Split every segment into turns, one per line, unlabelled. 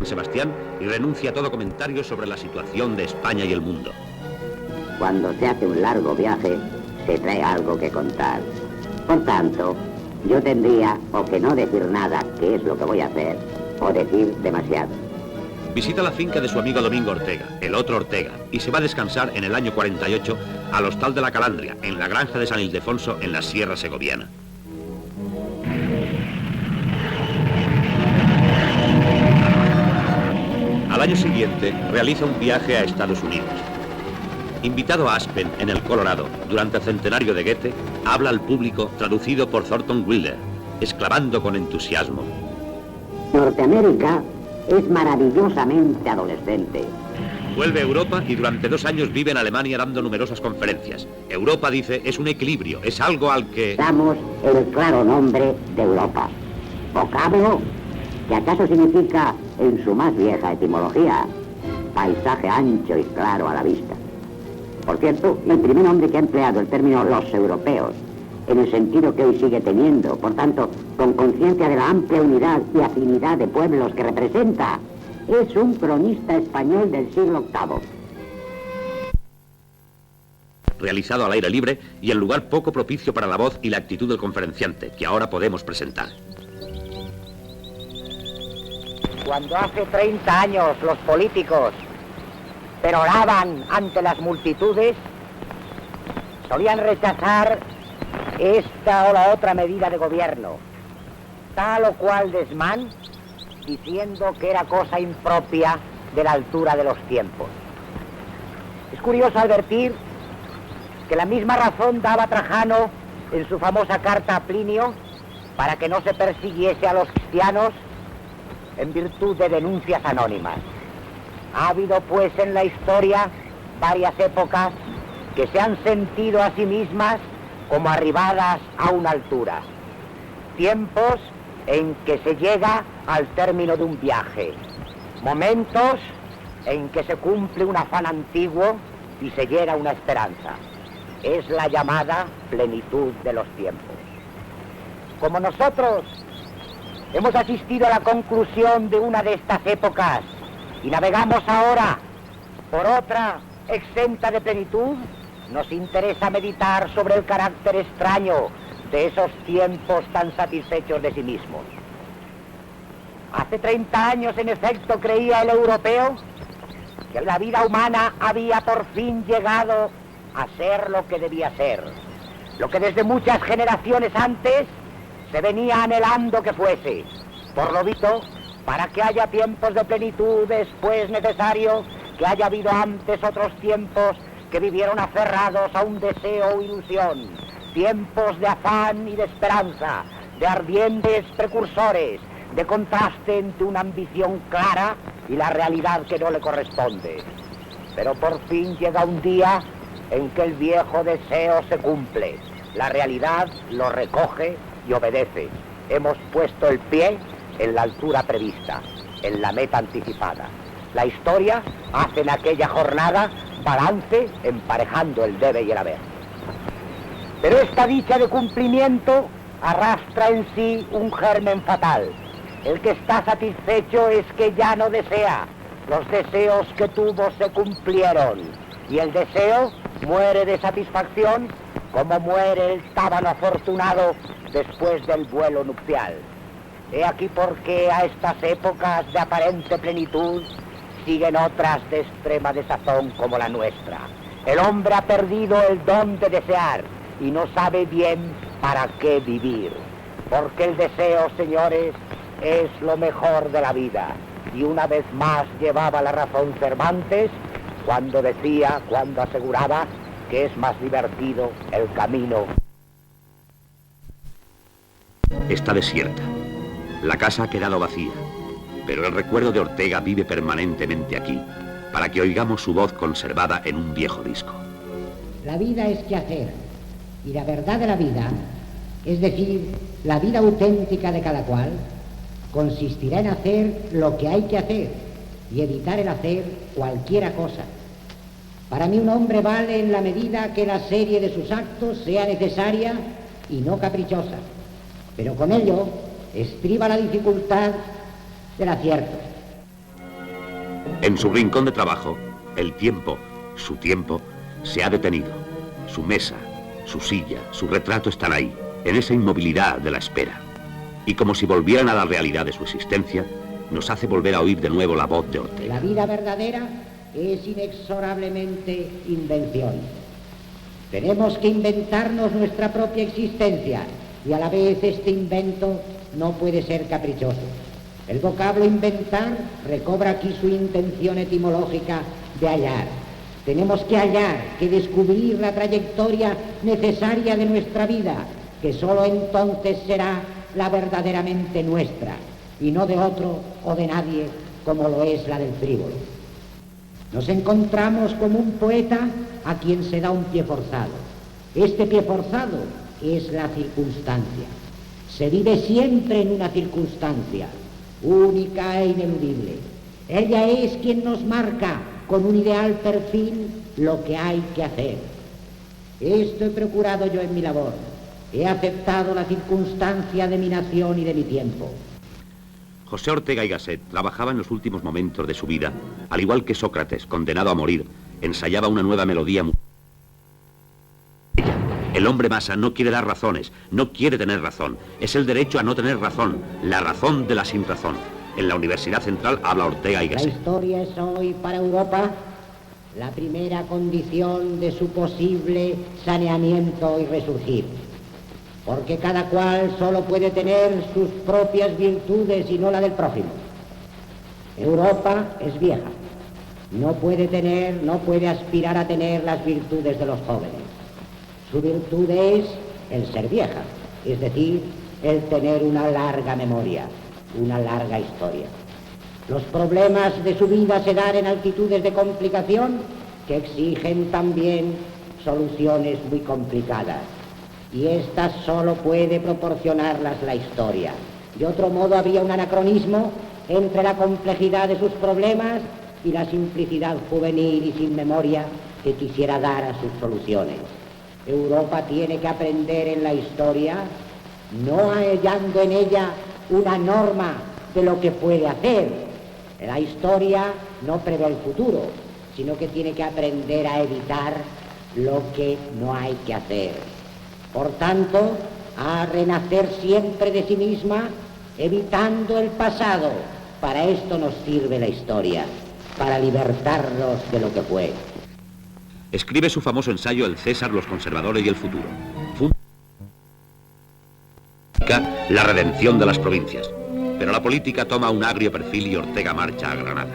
Sebastián y renuncia a todo comentario sobre la situación de España y el mundo.
Cuando se hace un largo viaje, se trae algo que contar. Por tanto, yo tendría o que no decir nada, que es lo que voy a hacer, o decir demasiado.
Visita la finca de su amigo Domingo Ortega, el otro Ortega, y se va a descansar en el año 48 al Hostal de la Calandria, en la granja de San Ildefonso, en la Sierra Segoviana. Al año siguiente, realiza un viaje a Estados Unidos. Invitado a Aspen, en el Colorado, durante el centenario de Goethe, habla al público traducido por Thornton Wilder, exclamando con entusiasmo:
Norteamérica es maravillosamente adolescente.
Vuelve a Europa y durante 2 años vive en Alemania dando numerosas conferencias. Europa, dice, es un equilibrio, es algo al que...
Damos el claro nombre de Europa. Vocablo que acaso significa, en su más vieja etimología, paisaje ancho y claro a la vista. Por cierto, el primer hombre que ha empleado el término los europeos, en el sentido que hoy sigue teniendo, por tanto, con conciencia de la amplia unidad y afinidad de pueblos que representa, es un cronista español del siglo VIII.
Realizado al aire libre y en lugar poco propicio para la voz y la actitud del conferenciante, que ahora podemos presentar.
Cuando hace 30 años los políticos peroraban ante las multitudes, solían rechazar esta o la otra medida de gobierno, tal o cual desmán, diciendo que era cosa impropia de la altura de los tiempos. Es curioso advertir que la misma razón daba Trajano en su famosa carta a Plinio para que no se persiguiese a los cristianos en virtud de denuncias anónimas. Ha habido pues en la historia varias épocas que se han sentido a sí mismas como arribadas a una altura. Tiempos en que se llega al término de un viaje. Momentos en que se cumple un afán antiguo y se llega a una esperanza. Es la llamada plenitud de los tiempos. Como nosotros hemos asistido a la conclusión de una de estas épocas y navegamos ahora por otra exenta de plenitud, nos interesa meditar sobre el carácter extraño de esos tiempos tan satisfechos de sí mismos. Hace 30 años, en efecto, creía el europeo que la vida humana había por fin llegado a ser lo que debía ser, lo que desde muchas generaciones antes se venía anhelando que fuese. Por lo visto, para que haya tiempos de plenitud es pues necesario que haya habido antes otros tiempos que vivieron aferrados a un deseo o ilusión, tiempos de afán y de esperanza, de ardientes precursores, de contraste entre una ambición clara y la realidad que no le corresponde. Pero por fin llega un día en que el viejo deseo se cumple, la realidad lo recoge y obedece. Hemos puesto el pie en la altura prevista, en la meta anticipada. La historia hace en aquella jornada balance emparejando el debe y el haber. Pero esta dicha de cumplimiento arrastra en sí un germen fatal. El que está satisfecho es que ya no desea. Los deseos que tuvo se cumplieron y el deseo muere de satisfacción como muere el tábano afortunado después del vuelo nupcial. He aquí por qué a estas épocas de aparente plenitud siguen otras de extrema desazón como la nuestra. El hombre ha perdido el don de desear y no sabe bien para qué vivir. Porque el deseo, señores, es lo mejor de la vida. Y una vez más llevaba la razón Cervantes cuando aseguraba que es más divertido el camino.
Está desierta. La casa ha quedado vacía, pero el recuerdo de Ortega vive permanentemente aquí, para que oigamos su voz conservada en un viejo disco.
La vida es que hacer, y la verdad de la vida, es decir, la vida auténtica de cada cual, consistirá en hacer lo que hay que hacer y evitar el hacer cualquiera cosa. Para mí un hombre vale en la medida que la serie de sus actos sea necesaria y no caprichosa, pero con ello estriba la dificultad del acierto.
En su rincón de trabajo, el tiempo, su tiempo, se ha detenido. Su mesa, su silla, su retrato están ahí, en esa inmovilidad de la espera. Y como si volvieran a la realidad de su existencia, nos hace volver a oír de nuevo la voz de Ortega.
La vida verdadera es inexorablemente invención. Tenemos que inventarnos nuestra propia existencia y a la vez este invento no puede ser caprichoso. El vocablo inventar recobra aquí su intención etimológica de hallar. Tenemos que hallar, que descubrir la trayectoria necesaria de nuestra vida, que sólo entonces será la verdaderamente nuestra, y no de otro o de nadie como lo es la del frívolo. Nos encontramos como un poeta a quien se da un pie forzado. Este pie forzado es la circunstancia. Se vive siempre en una circunstancia, única e ineludible. Ella es quien nos marca con un ideal perfil lo que hay que hacer. Esto he procurado yo en mi labor. He aceptado la circunstancia de mi nación y de mi tiempo.
José Ortega y Gasset trabajaba en los últimos momentos de su vida, al igual que Sócrates, condenado a morir, ensayaba una nueva melodía. El hombre masa no quiere dar razones, no quiere tener razón. Es el derecho a no tener razón, la razón de la sinrazón. En la Universidad Central habla Ortega y Gasset.
La historia es hoy para Europa la primera condición de su posible saneamiento y resurgir. Porque cada cual solo puede tener sus propias virtudes y no la del prójimo. Europa es vieja. No puede aspirar a tener las virtudes de los jóvenes. Su virtud es el ser vieja, es decir, el tener una larga memoria, una larga historia. Los problemas de su vida se dan en altitudes de complicación que exigen también soluciones muy complicadas. Y estas solo puede proporcionarlas la historia. De otro modo habría un anacronismo entre la complejidad de sus problemas y la simplicidad juvenil y sin memoria que quisiera dar a sus soluciones. Europa tiene que aprender en la historia, no hallando en ella una norma de lo que puede hacer. La historia no prevé el futuro, sino que tiene que aprender a evitar lo que no hay que hacer. Por tanto, a renacer siempre de sí misma, evitando el pasado. Para esto nos sirve la historia, para libertarnos de lo que fue.
Escribe su famoso ensayo El César, los conservadores y el futuro. La redención de las provincias. Pero la política toma un agrio perfil y Ortega marcha a Granada.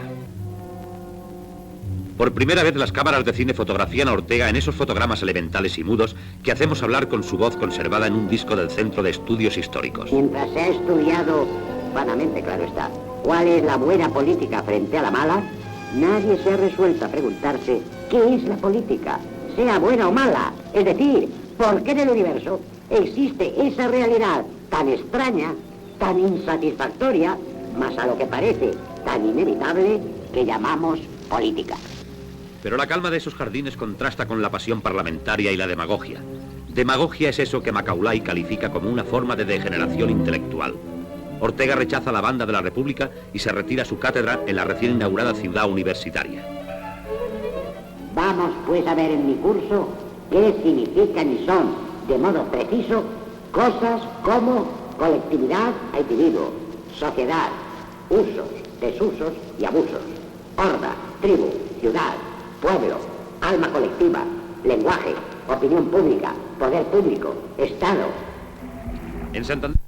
Por primera vez las cámaras de cine fotografían a Ortega en esos fotogramas elementales y mudos que hacemos hablar con su voz conservada en un disco del Centro de Estudios Históricos.
Mientras se ha estudiado, vanamente claro está, cuál es la buena política frente a la mala, nadie se ha resuelto a preguntarse qué es la política, sea buena o mala. Es decir, ¿por qué en el universo existe esa realidad tan extraña, tan insatisfactoria, más a lo que parece tan inevitable que llamamos política?
Pero la calma de esos jardines contrasta con la pasión parlamentaria y la demagogia. Demagogia es eso que Macaulay califica como una forma de degeneración intelectual. Ortega rechaza la banda de la República y se retira a su cátedra en la recién inaugurada ciudad universitaria.
Vamos pues a ver en mi curso qué significan y son, de modo preciso, cosas como colectividad a individuo, sociedad, usos, desusos y abusos, horda, tribu, ciudad, pueblo, alma colectiva, lenguaje, opinión pública, poder público, Estado.
En Santander